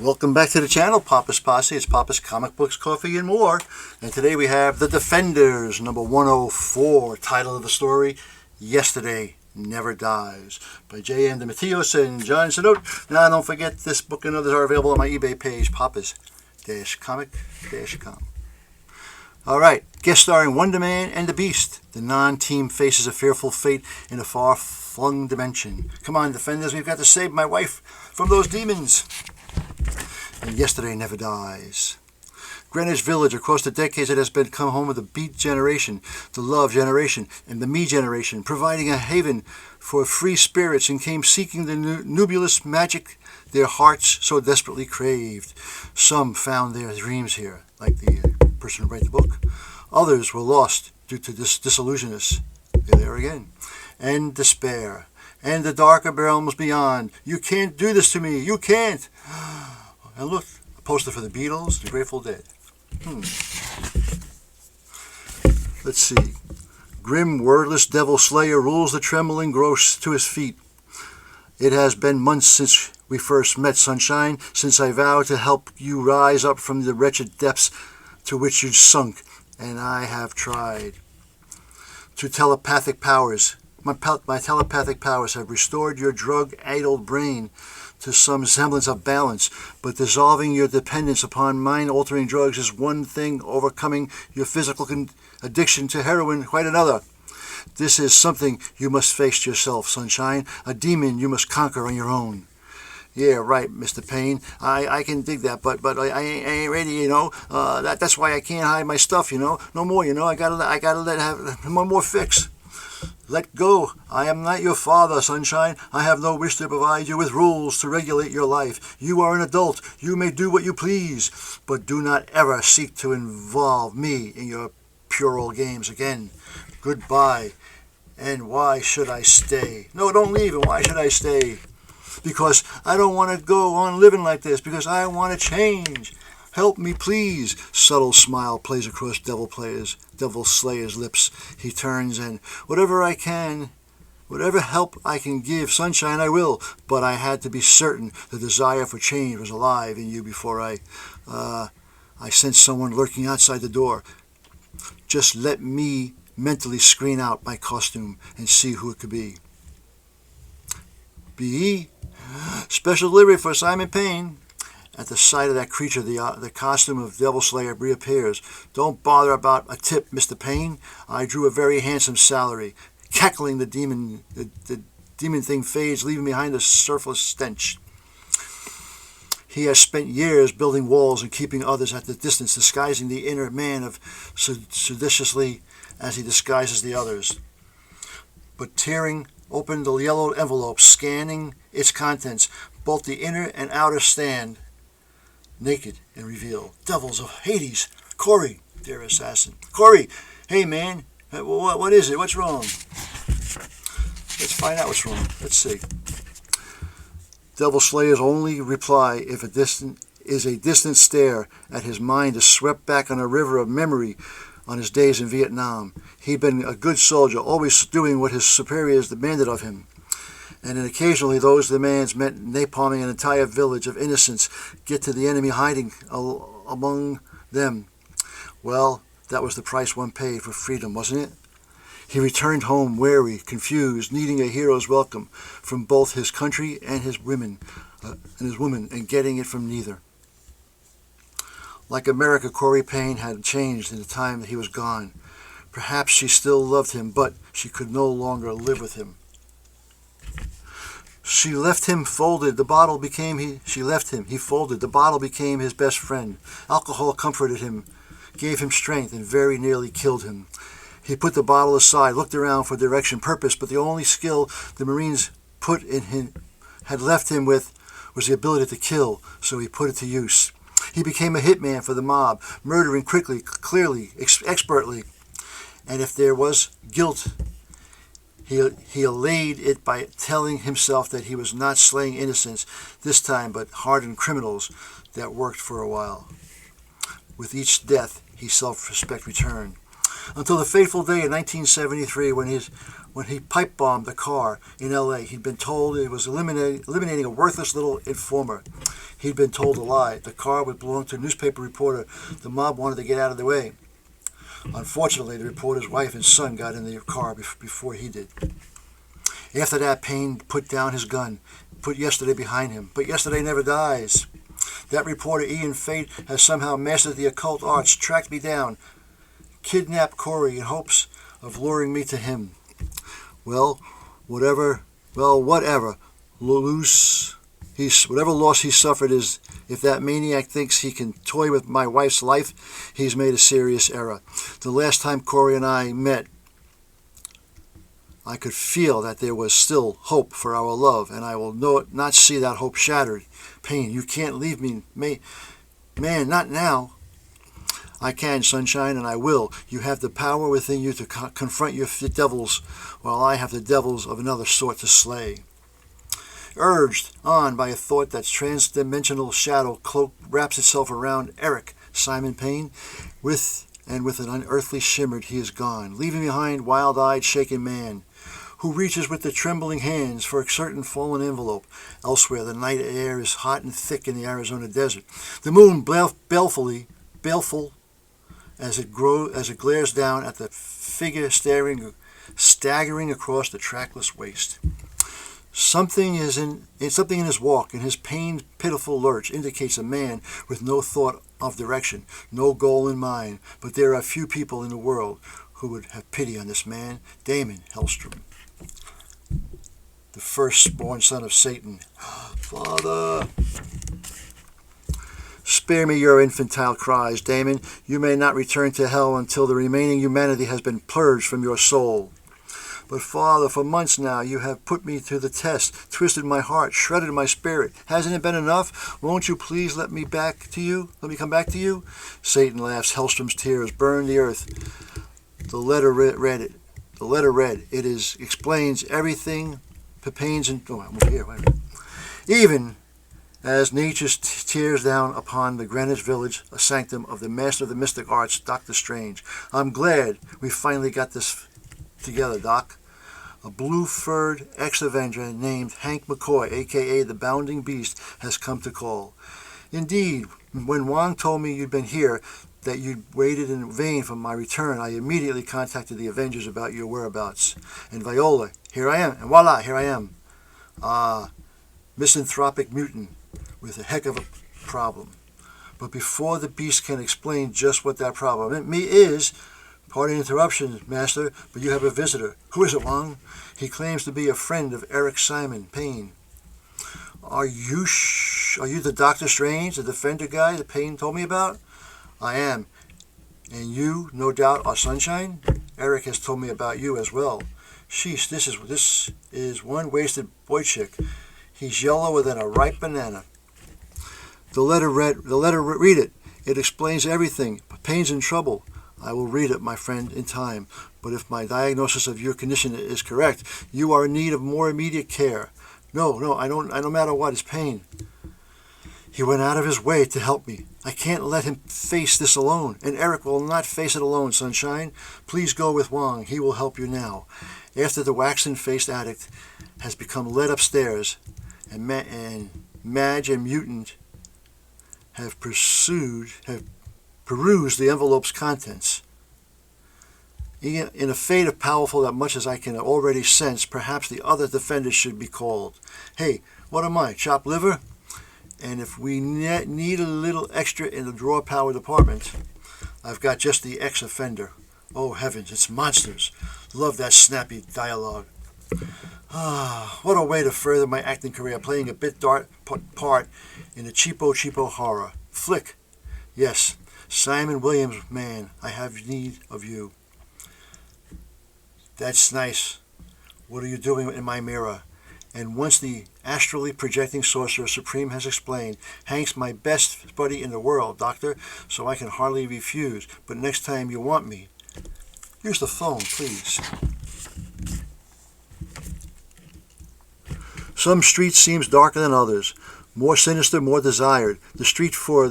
Welcome back to the channel, Papa's Posse. It's Papa's Comic Books, Coffee, and more. And today we have The Defenders, number 104. Title of the story, Yesterday Never Dies, by J.M. DeMatteis and John Sanote. Now, don't forget, this book and others are available on my eBay page, papas-comic-com. All right, guest starring Wonder Man and the Beast. The non-team faces a fearful fate in a far-flung dimension. Come on, Defenders, we've got to save my wife from those demons. And Yesterday Never Dies. Greenwich Village, across the decades, it has become home of the Beat generation, the Love generation, and the Me generation, providing a haven for free spirits and came seeking the nebulous magic their hearts so desperately craved. Some found their dreams here, like the person who wrote the book. Others were lost due to disillusionists. There again. And despair. And the darker realms beyond. You can't do this to me. You can't. And look, a poster for the Beatles, the Grateful Dead. Let's see. Grim, wordless devil slayer rules the trembling gross to his feet. It has been months since we first met, Sunshine, since I vowed to help you rise up from the wretched depths to which you sunk, and I have tried. My telepathic powers have restored your drug-addled brain to some semblance of balance, but dissolving your dependence upon mind-altering drugs is one thing, overcoming your physical addiction to heroin quite another. This is something you must face yourself, Sunshine, a demon you must conquer on your own. Yeah, right, Mr. Payne. I can dig that, but I ain't ready, that's why I can't hide my stuff, No more, I gotta let have one more fix. Let go. I am not your father, Sunshine. I have no wish to provide you with rules to regulate your life. You are an adult. You may do what you please, but do not ever seek to involve me in your puerile games again. Goodbye. And why should I stay? No, don't leave. And why should I stay? Because I don't want to go on living like this. Because I want to change. Help me, please. Subtle smile plays across Devil Slayer's lips. He turns and, whatever help I can give, Sunshine, I will. But I had to be certain the desire for change was alive in you before I sensed someone lurking outside the door. Just let me mentally screen out my costume and see who it could be. B.E. Special delivery for Simon Payne. At the sight of that creature, the costume of Devil Slayer reappears. Don't bother about a tip, Mr. Payne. I drew a very handsome salary. Cackling, the demon thing fades, leaving behind a surface stench. He has spent years building walls and keeping others at the distance, disguising the inner man of seditiously as he disguises the others. But tearing open the yellow envelope, scanning its contents, both the inner and outer stand naked and reveal. Devils of Hades. Corey, their assassin. Corey, hey man, what is it? What's wrong? Let's find out what's wrong. Let's see. Devil Slayer's only reply is a distant stare at his mind is swept back on a river of memory on his days in Vietnam. He'd been a good soldier, always doing what his superiors demanded of him. And then occasionally those demands meant napalming an entire village of innocents, get to the enemy hiding among them. Well, that was the price one paid for freedom, wasn't it? He returned home weary, confused, needing a hero's welcome from both his country and his woman, and getting it from neither. Like America, Corey Payne had changed in the time that he was gone. Perhaps she still loved him, but she could no longer live with him. She left him folded. She left him. He folded. The bottle became his best friend. Alcohol comforted him, gave him strength, and very nearly killed him. He put the bottle aside, looked around for direction, purpose, but the only skill the Marines had left him with was the ability to kill, so he put it to use. He became a hitman for the mob, murdering quickly, clearly, expertly. And if there was guilt, he allayed it by telling himself that he was not slaying innocents this time, but hardened criminals that worked for a while. With each death, his self-respect returned. until the fateful day in 1973 when he pipe bombed the car in L.A. He'd been told it was eliminating a worthless little informer. He'd been told a lie. The car would belong to a newspaper reporter. The mob wanted to get out of the way. Unfortunately, the reporter's wife and son got in the car before he did. After that, Payne put down his gun, put yesterday behind him. But yesterday never dies. That reporter, Ian Fate, has somehow mastered the occult arts, tracked me down, kidnapped Corey in hopes of luring me to him. Whatever loss he suffered is, if that maniac thinks he can toy with my wife's life, he's made a serious error. The last time Corey and I met, I could feel that there was still hope for our love, and I will not see that hope shattered. Payne, you can't leave me, man, not now. I can, Sunshine, and I will. You have the power within you to confront your devils, while I have the devils of another sort to slay. Urged on by a thought that trans-dimensional shadow cloak wraps itself around Eric, Simon Payne, with an unearthly shimmer he is gone, leaving behind wild-eyed, shaken man, who reaches with the trembling hands for a certain fallen envelope. Elsewhere, the night air is hot and thick in the Arizona desert. The moon baleful as it glares down at the figure staggering across the trackless waste. Something in his walk, in his pained, pitiful lurch, indicates a man with no thought of direction, no goal in mind. But there are few people in the world who would have pity on this man, Damon Hellstrom, the firstborn son of Satan. Father, spare me your infantile cries, Damon. You may not return to hell until the remaining humanity has been purged from your soul. But Father, for months now you have put me to the test, twisted my heart, shredded my spirit. Hasn't it been enough? Won't you please let me come back to you? Satan laughs. Hellstrom's tears burn the earth. The letter read. It explains everything pertains and even as nature tears down upon the Greenwich Village, a sanctum of the master of the mystic arts, Dr. Strange. I'm glad we finally got this together, Doc. A blue-furred ex-Avenger named Hank McCoy, a.k.a. the Bounding Beast, has come to call. Indeed, when Wong told me you'd been here, that you'd waited in vain for my return, I immediately contacted the Avengers about your whereabouts. And Viola, here I am, and voila, here I am. Misanthropic mutant with a heck of a problem. But before the Beast can explain just what that problem is, pardon the interruption, Master, but you have a visitor. Who is it, Wong? He claims to be a friend of Eric Simon Payne. Are you the Doctor Strange, the Defender guy that Payne told me about? I am. And you, no doubt, are Sunshine? Eric has told me about you as well. Sheesh, this is one wasted boy chick. He's yellower than a ripe banana. Read it. It explains everything. Payne's in trouble. I will read it, my friend, in time. But if my diagnosis of your condition is correct, you are in need of more immediate care. No, I don't. No matter what, it's Payne. He went out of his way to help me. I can't let him face this alone, and Eric will not face it alone, Sunshine. Please go with Wong. He will help you now. After the waxen-faced addict has become led upstairs, and Madge and Mutant have perused the envelope's contents. In a fate of powerful that much as I can already sense, perhaps the other defenders should be called. Hey, what am I, chopped liver? And if we need a little extra in the draw power department, I've got just the ex-offender. Oh heavens, it's monsters. Love that snappy dialogue. What a way to further my acting career, playing a bit part in a cheapo horror flick. Yes, Simon Williams, man, I have need of you. That's nice. What are you doing in my mirror? And once the astrally projecting sorcerer supreme has explained, Hank's my best buddy in the world, Doctor, so I can hardly refuse. But next time you want me, here's the phone, please. Some streets seems darker than others. More sinister, more desired. This street, for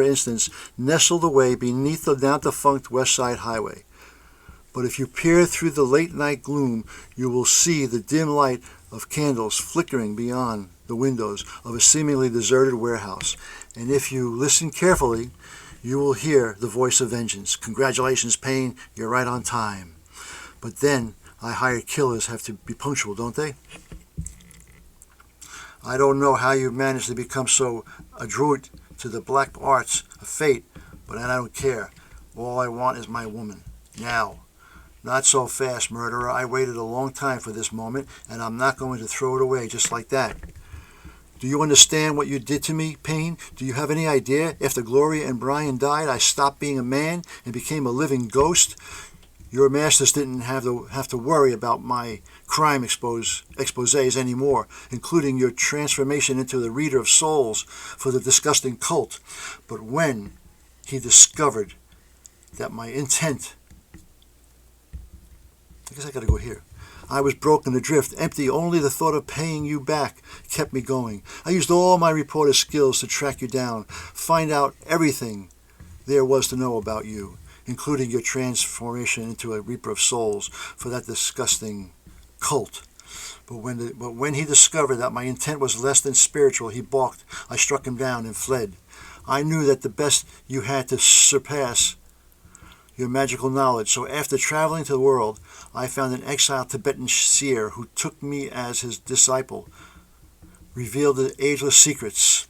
instance, nestled away beneath the now defunct West Side Highway. But if you peer through the late-night gloom, you will see the dim light of candles flickering beyond the windows of a seemingly deserted warehouse. And if you listen carefully, you will hear the voice of vengeance. Congratulations, Payne, you're right on time. But then, I hired killers have to be punctual, don't they? I don't know how you managed to become so adroit to the black arts of fate, but I don't care. All I want is my woman. Now. Not so fast, murderer. I waited a long time for this moment, and I'm not going to throw it away just like that. Do you understand what you did to me, Payne? Do you have any idea? After Gloria and Brian died, I stopped being a man and became a living ghost. Your masters didn't have to worry about my crime exposés anymore, including your transformation into the reader of souls for the disgusting cult. But when he discovered that my intent... I guess I gotta go here. I was broken adrift, empty. Only the thought of paying you back kept me going. I used all my reporter skills to track you down, find out everything there was to know about you, including your transformation into a reaper of souls for that disgusting cult. But when he discovered that my intent was less than spiritual, he balked. I struck him down and fled. I knew that the best you had to surpass your magical knowledge. So after traveling to the world, I found an exiled Tibetan seer who took me as his disciple, revealed the ageless secrets.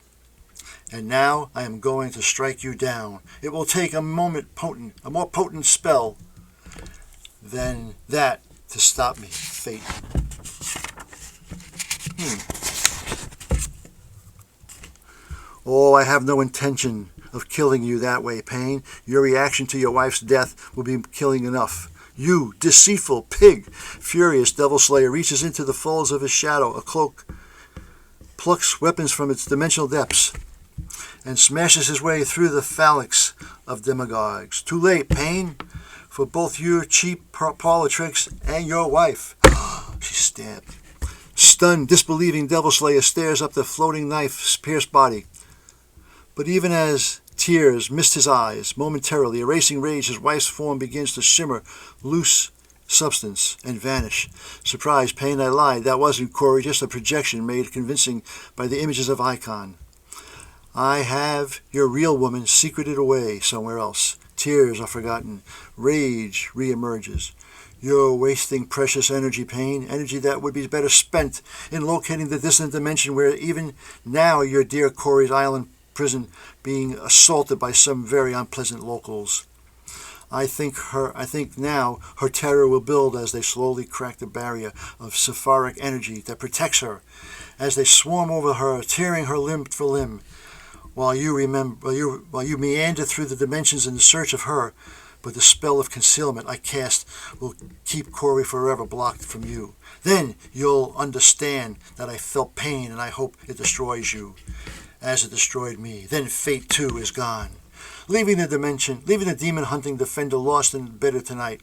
And now I am going to strike you down. It will take a more potent spell than that to stop me, fate. Oh, I have no intention of killing you that way, Payne. Your reaction to your wife's death will be killing enough. You, deceitful pig! Furious Devil Slayer reaches into the folds of his shadow, a cloak, plucks weapons from its dimensional depths, and smashes his way through the phalanx of demagogues. Too late, Payne, for both your cheap parlor tricks and your wife. She's stabbed. Stunned, disbelieving Devil Slayer stares up the floating knife's pierced body. But even as tears mist his eyes, momentarily erasing rage, his wife's form begins to shimmer, loose substance, and vanish. Surprise, Payne, I lied. That wasn't Corey, just a projection made convincing by the images of Icon. I have your real woman secreted away somewhere else. Tears are forgotten. Rage reemerges. You're wasting precious energy, Payne, energy that would be better spent in locating the distant dimension where even now your dear Corey's island prison being assaulted by some very unpleasant locals. I think now her terror will build as they slowly crack the barrier of cepharic energy that protects her, as they swarm over her, tearing her limb for limb, while you meander through the dimensions in search of her. But the spell of concealment I cast will keep Corey forever blocked from you. Then you'll understand that I felt pain, and I hope it destroys you, as it destroyed me. Then fate, too, is gone. Leaving the demon-hunting defender lost and bitter tonight.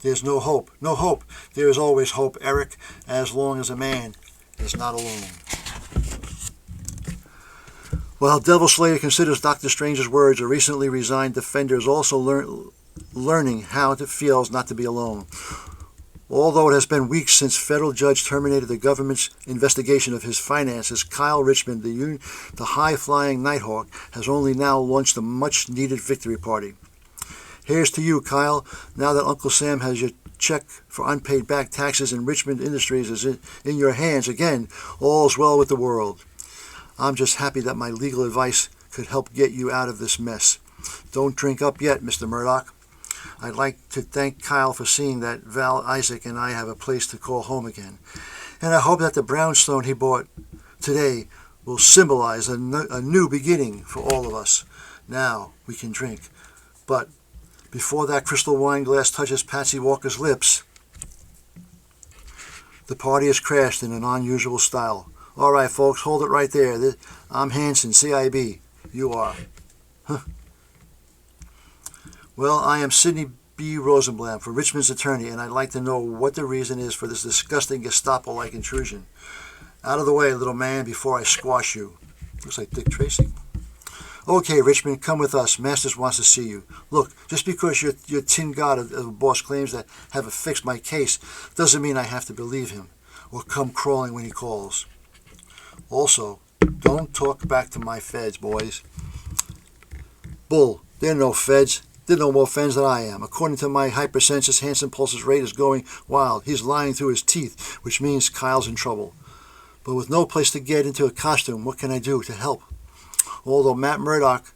There's no hope. No hope. There is always hope, Eric, as long as a man is not alone. While Devil Slayer considers Dr. Strange's words, a recently resigned defender is also learning how it feels not to be alone. Although it has been weeks since federal judge terminated the government's investigation of his finances, Kyle Richmond, the high-flying Nighthawk, has only now launched a much-needed victory party. Here's to you, Kyle. Now that Uncle Sam has your check for unpaid back taxes and Richmond Industries is in your hands again, all's well with the world. I'm just happy that my legal advice could help get you out of this mess. Don't drink up yet, Mr. Murdoch. I'd like to thank Kyle for seeing that Val, Isaac, and I have a place to call home again. And I hope that the brownstone he bought today will symbolize a new beginning for all of us. Now we can drink. But before that crystal wine glass touches Patsy Walker's lips, the party has crashed in an unusual style. All right, folks, hold it right there. I'm Hanson, CIB. You are. Huh. Well, I am Sidney B. Rosenblatt for Richmond's attorney, and I'd like to know what the reason is for this disgusting Gestapo-like intrusion. Out of the way, little man, before I squash you. Looks like Dick Tracy. Okay, Richmond, come with us. Masters wants to see you. Look, just because your tin god of a boss claims to have fixed my case doesn't mean I have to believe him or come crawling when he calls. Also, don't talk back to my feds, boys. Bull, they're no feds. They're no more feds than I am. According to my hypersenses, Hanson Pulse's rate is going wild. He's lying through his teeth, which means Kyle's in trouble. But with no place to get into a costume, what can I do to help? Although Matt Murdock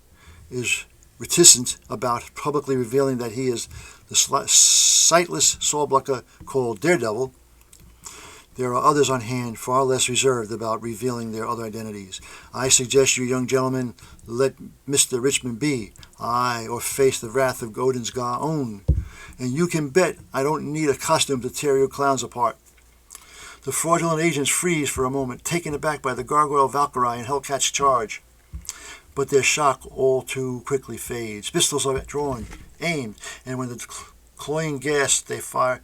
is reticent about publicly revealing that he is the sightless sawblucker called Daredevil, there are others on hand far less reserved about revealing their other identities. I suggest you young gentlemen let Mr. Richmond be, or face the wrath of Odin's own. And you can bet I don't need a costume to tear you clowns apart. The fraudulent agents freeze for a moment, taken aback by the Gargoyle Valkyrie and Hellcat's charge. But their shock all too quickly fades. Pistols are drawn, aimed, and when the cloying gas they fired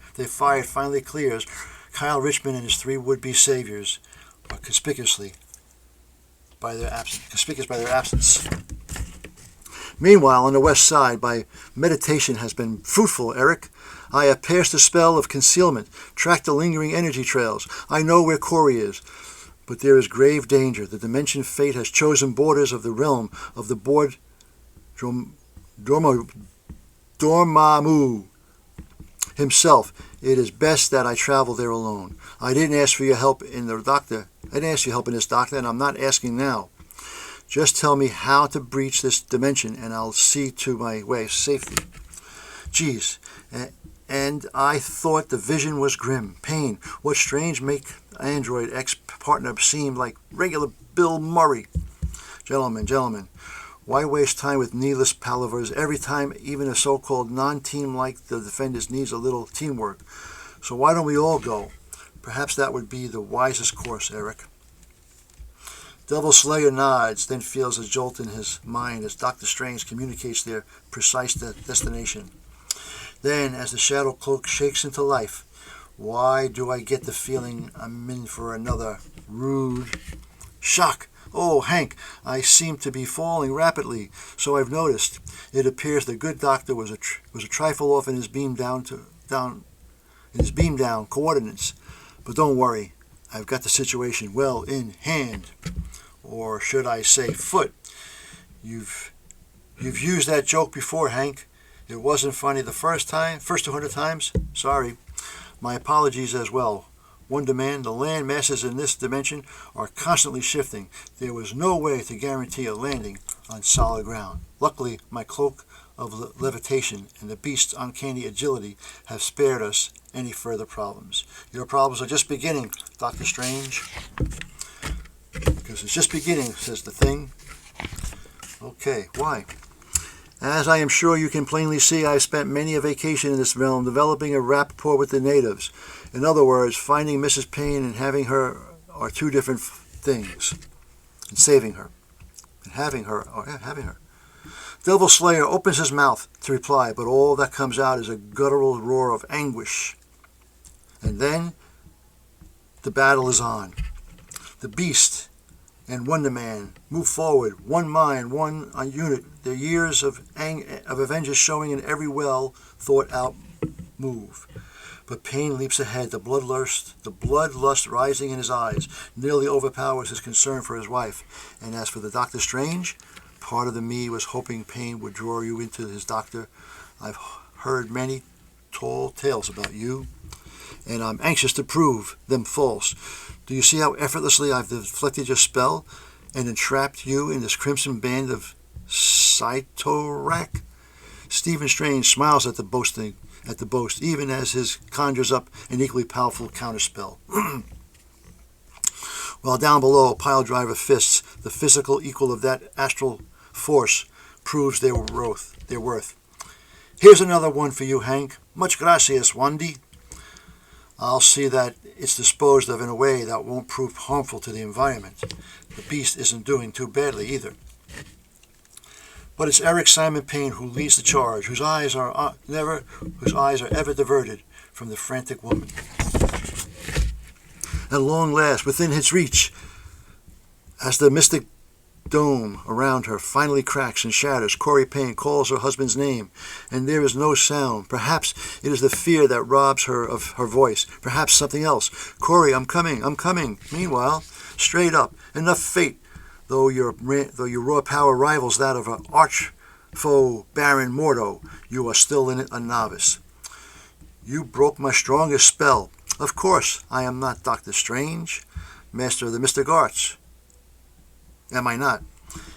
finally clears, Kyle Richmond and his three would-be saviors are conspicuous by their absence. Meanwhile, on the west side, my meditation has been fruitful, Eric. I have passed the spell of concealment, tracked the lingering energy trails. I know where Corey is. But there is grave danger. The dimension fate has chosen borders of the realm of the board Dormammu himself. It is best that I travel there alone. I didn't ask for your help in the doctor. I didn't ask for your help in this, doctor, and I'm not asking now. Just tell me how to breach this dimension, and I'll see to my way of safety. Geez, and I thought the vision was grim. Payne, what strange make android ex-partner seem like regular Bill Murray. Gentlemen, why waste time with needless palavers every time even a so-called non-team like the Defenders needs a little teamwork? So why don't we all go? Perhaps that would be the wisest course, Eric. Devil Slayer nods, then feels a jolt in his mind as Dr. Strange communicates their precise destination. Then, as the shadow cloak shakes into life, why do I get the feeling I'm in for another rude shock? Oh, Hank, I seem to be falling rapidly, so I've noticed. It appears the good doctor was a trifle off in his beam down coordinates. But don't worry, I've got the situation well in hand. Or should I say foot? You've used that joke before, Hank. It wasn't funny the first 200 times. Sorry. My apologies as well. One demand, the land masses in this dimension are constantly shifting. There was no way to guarantee a landing on solid ground. Luckily, my cloak of levitation and the beast's uncanny agility have spared us any further problems. Your problems are just beginning, Dr. Strange. Because it's just beginning, says the Thing. Okay, why? As I am sure you can plainly see, I spent many a vacation in this realm developing a rapport with the natives. In other words, finding Mrs. Payne and having her are two different things. And saving her. And having her. Devil Slayer opens his mouth to reply, but all that comes out is a guttural roar of anguish. And then the battle is on. The beast and Wonder Man move forward, one mind, one unit, their years of Avengers showing in every well-thought-out move. But Payne leaps ahead, the bloodlust rising in his eyes, nearly overpowers his concern for his wife. And as for the Doctor Strange, part of me was hoping Payne would draw you into his doctor. I've heard many tall tales about you, and I'm anxious to prove them false. Do you see how effortlessly I've deflected your spell and entrapped you in this crimson band of Cytorak? Stephen Strange smiles at the boast, even as his conjures up an equally powerful counterspell. While down below, a pile drive of fists, the physical equal of that astral force, proves their worth. Here's another one for you, Hank. Much gracias, Wandy. I'll see that it's disposed of in a way that won't prove harmful to the environment. The beast isn't doing too badly either. But it's Eric Simon Payne who leads the charge, whose eyes are ever diverted from the frantic woman. at long last, within its reach. As the mystic dome around her finally cracks and shatters, Corey Payne calls her husband's name, and there is no sound. Perhaps it is the fear that robs her of her voice. Perhaps something else. Corey, I'm coming, I'm coming. Meanwhile, straight up, enough fate, though your raw power rivals that of an arch foe Baron Mordo, you are still in it a novice. You broke my strongest spell. Of course, I am not Doctor Strange, master of the mystic arts. Am I not?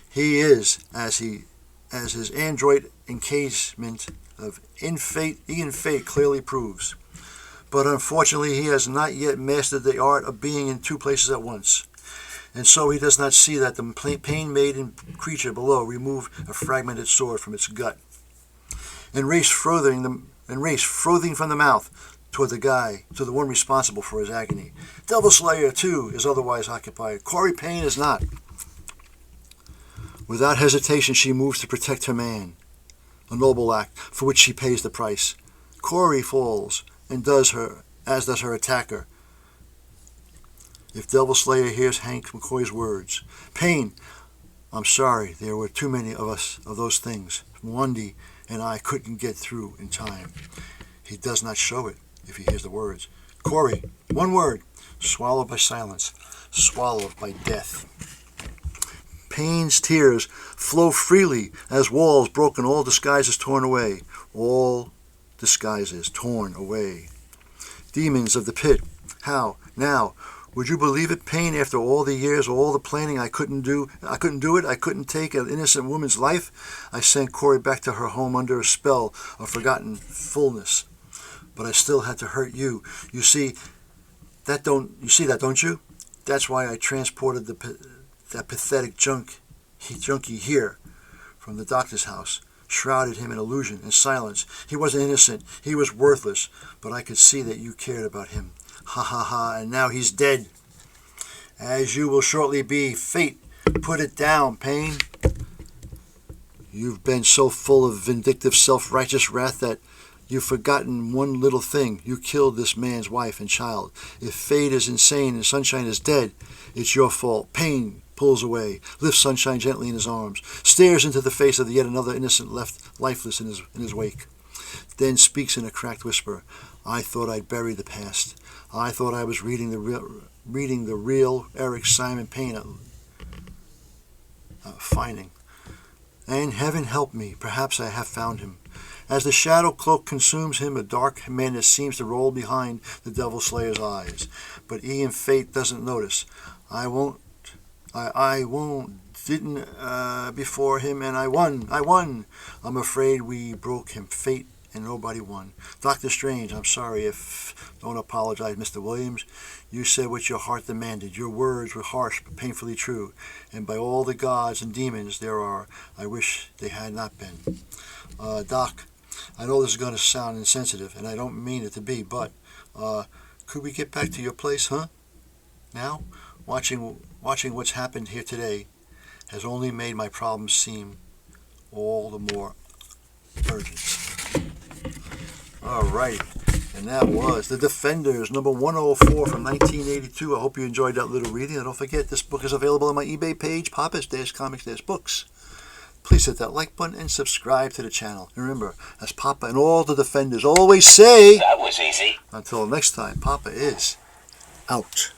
He is, as his android encasement of Ian Fate clearly proves. But unfortunately, he has not yet mastered the art of being in two places at once. And so he does not see that the pain-maiden creature below remove a fragmented sword from its gut and race frothing from the mouth toward the one responsible for his agony. Devil Slayer, too, is otherwise occupied. Corey Payne is not. Without hesitation, she moves to protect her man, a noble act for which she pays the price. Corey falls, and as does her attacker. If Devil Slayer hears Hank McCoy's words, Payne, I'm sorry, there were too many of us of those things. Wendy and I couldn't get through in time. He does not show it if he hears the words. Corey, one word, swallowed by silence, swallowed by death. Payne's tears flow freely as walls broken, all disguises torn away. All disguises torn away. Demons of the pit, how? Now, would you believe it, Payne, after all the years, all the planning, I couldn't do it. I couldn't take an innocent woman's life. I sent Corey back to her home under a spell of forgotten fullness. But I still had to hurt you. You see that, don't you? That's why I transported that pathetic junkie here from the doctor's house, shrouded him in illusion and silence. He wasn't innocent. He was worthless. But I could see that you cared about him. Ha ha ha, and now he's dead. As you will shortly be. Fate, put it down, Payne. You've been so full of vindictive, self-righteous wrath that you've forgotten one little thing. You killed this man's wife and child. If Fate is insane and Sunshine is dead, it's your fault. Payne pulls away, lifts Sunshine gently in his arms, stares into the face of yet another innocent left lifeless in his wake, then speaks in a cracked whisper. I thought I'd bury the past. I thought I was reading the real Eric Simon Payne finding. And heaven help me, perhaps I have found him. As the shadow cloak consumes him, a dark menace seems to roll behind the Devil Slayer's eyes. But Ian Fate doesn't notice. I won't didn't before him, and I won. I'm afraid we broke him. Fate and nobody won. Dr. Strange, I'm sorry if... Don't apologize, Mr. Williams. You said what your heart demanded. Your words were harsh but painfully true. And by all the gods and demons there are, I wish they had not been. Doc, I know this is going to sound insensitive, and I don't mean it to be, but could we get back to your place, huh? Now, watching what's happened here today has only made my problems seem all the more urgent. All right, and that was The Defenders, number 104 from 1982. I hope you enjoyed that little reading. And don't forget, this book is available on my eBay page, Pappas-Comics-Books. Please hit that like button and subscribe to the channel. And remember, as Papa and all the Defenders always say, that was easy. Until next time, Papa is out.